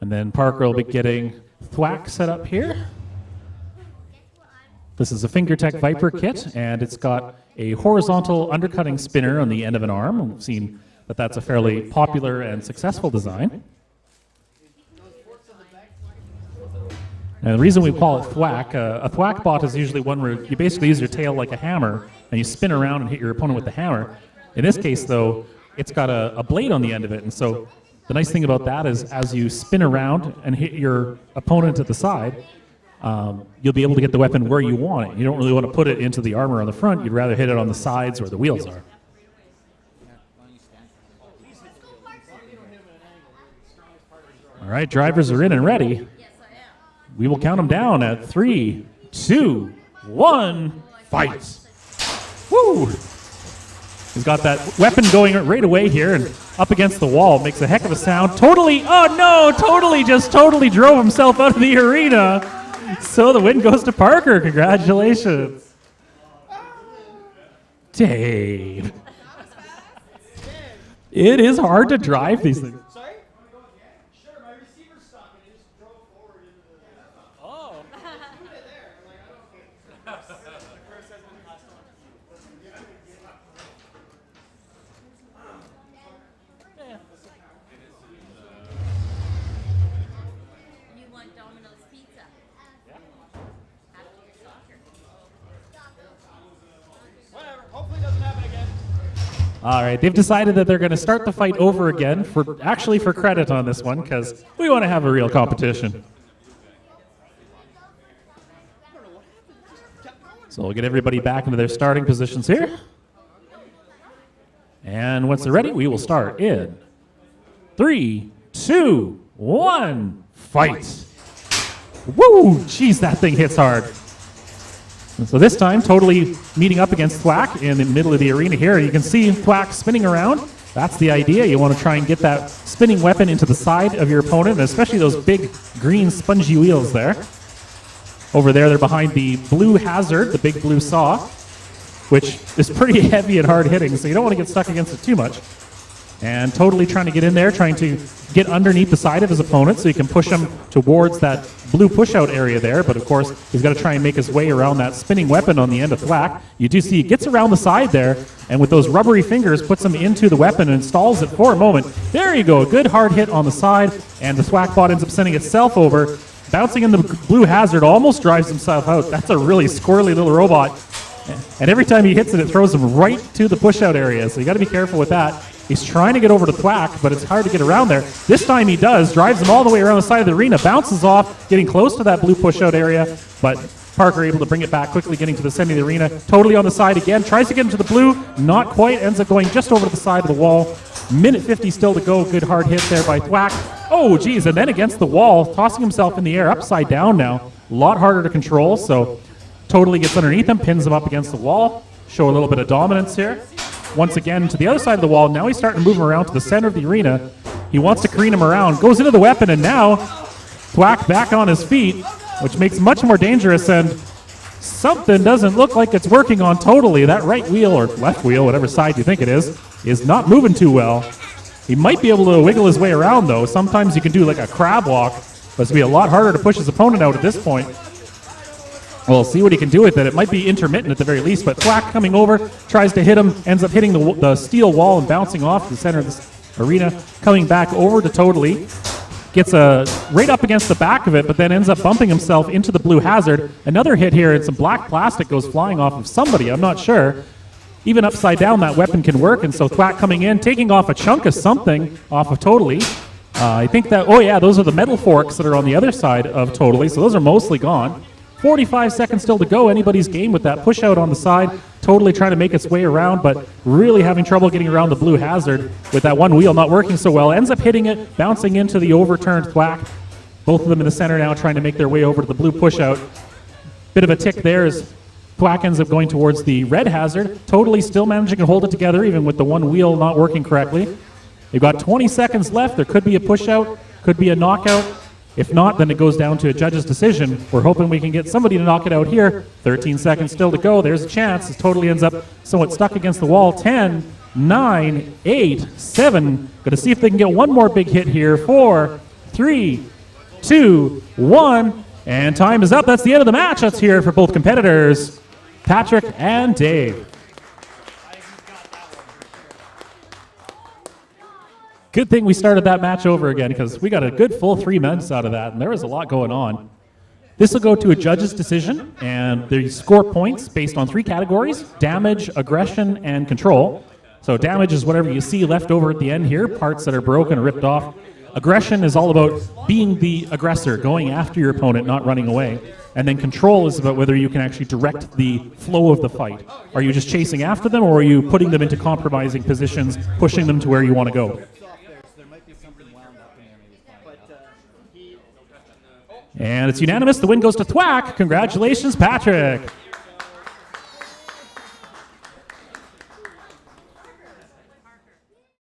And then Parker will be getting Thwack set up here. This is a FingerTech Viper kit, and it's got a horizontal undercutting spinner on the end of an arm. We've seen that that's a fairly popular and successful design. And the reason we call it Thwack, a Thwack bot is usually one where you basically use your tail like a hammer, and you spin around and hit your opponent with the hammer. In this case, though, it's got a blade on the end of it, and so the nice thing about that is as you spin around and hit your opponent at the side, you'll be able to get the weapon where you want it. You don't really want to put it into the armor on the front. You'd rather hit it on the sides where the wheels are. All right, drivers are in and ready. We will count them down at 3, 2, 1, fight. Woo! He's got that weapon going right away here and up against the wall. Makes a heck of a sound. Totally, oh no, totally drove himself out of the arena. So the win goes to Parker. Congratulations. Dave. It is hard to drive these things. All right, they've decided that they're going to start the fight over again, for credit on this one, because we want to have a real competition. So we'll get everybody back into their starting positions here. And once they're ready, we will start in 3, 2, 1, fight. Woo! Jeez, that thing hits hard. And so this time, totally meeting up against Thwack in the middle of the arena here. You can see Thwack spinning around. That's the idea. You want to try and get that spinning weapon into the side of your opponent, especially those big green spongy wheels there. Over there, they're behind the blue hazard, the big blue saw, which is pretty heavy and hard hitting, so you don't want to get stuck against it too much. And totally trying to get in there, trying to get underneath the side of his opponent so you can push him towards that blue push-out area there. But of course, he's got to try and make his way around that spinning weapon on the end of Thwack. You do see he gets around the side there, and with those rubbery fingers, puts him into the weapon and installs it for a moment. There you go, a good hard hit on the side, and the Thwack bot ends up sending itself over. Bouncing in the blue hazard, almost drives himself out. That's a really squirrely little robot. And every time he hits it, it throws him right to the push-out area, so you got to be careful with that. He's trying to get over to Thwack, but it's hard to get around there. This time he does, drives him all the way around the side of the arena, bounces off, getting close to that blue push-out area, but Parker able to bring it back quickly, getting to the center of the arena. Totally on the side again, tries to get into the blue, not quite, ends up going just over to the side of the wall. Minute 50 still to go, good hard hit there by Thwack. Oh, geez, and then against the wall, tossing himself in the air, upside down now. A lot harder to control, so totally gets underneath him, pins him up against the wall. Show a little bit of dominance here. Once again to the other side of the wall. Now he's starting to move him around to the center of the arena. He wants to careen him around, goes into the weapon, and now Thwack back on his feet, which makes it much more dangerous, and something doesn't look like it's working on totally. That right wheel, or left wheel, whatever side you think it is not moving too well. He might be able to wiggle his way around, though. Sometimes you can do like a crab walk, but it's going to be a lot harder to push his opponent out at this point. We'll see what he can do with it. It might be intermittent at the very least, but Thwack coming over, tries to hit him, ends up hitting the steel wall and bouncing off the center of this arena, coming back over to totally. Gets right up against the back of it, but then ends up bumping himself into the blue hazard. Another hit here, and some black plastic goes flying off of somebody, I'm not sure. Even upside down, that weapon can work, and so Thwack coming in, taking off a chunk of something off of totally. I think that, oh yeah, those are the metal forks that are on the other side of totally, so those are mostly gone. 45 seconds still to go, anybody's game with that push out on the side. Totally trying to make its way around, but really having trouble getting around the blue hazard with that one wheel not working so well. Ends up hitting it, bouncing into the overturned Thwack. Both of them in the center now trying to make their way over to the blue push out. Bit of a tick there as Thwack ends up going towards the red hazard. Totally still managing to hold it together, even with the one wheel not working correctly. They've got 20 seconds left. There could be a push out, could be a knockout. If not, then it goes down to a judge's decision. We're hoping we can get somebody to knock it out here. 13 seconds still to go. There's a chance. It totally ends up somewhat stuck against the wall. 10, 9, 8, 7. Going to see if they can get one more big hit here. 4, 3, 2, 1, and time is up. That's the end of the match. Let's hear it for both competitors, Patrick and Dave. Good thing we started that match over again because we got a good full 3 minutes out of that, and there was a lot going on. This will go to a judge's decision, and they score points based on 3 categories: damage, aggression, and control. So damage is whatever you see left over at the end here, parts that are broken or ripped off. Aggression is all about being the aggressor, going after your opponent, not running away. And then control is about whether you can actually direct the flow of the fight. Are you just chasing after them, or are you putting them into compromising positions, pushing them to where you want to go? And it's unanimous. The win goes to Thwack. Congratulations, Patrick.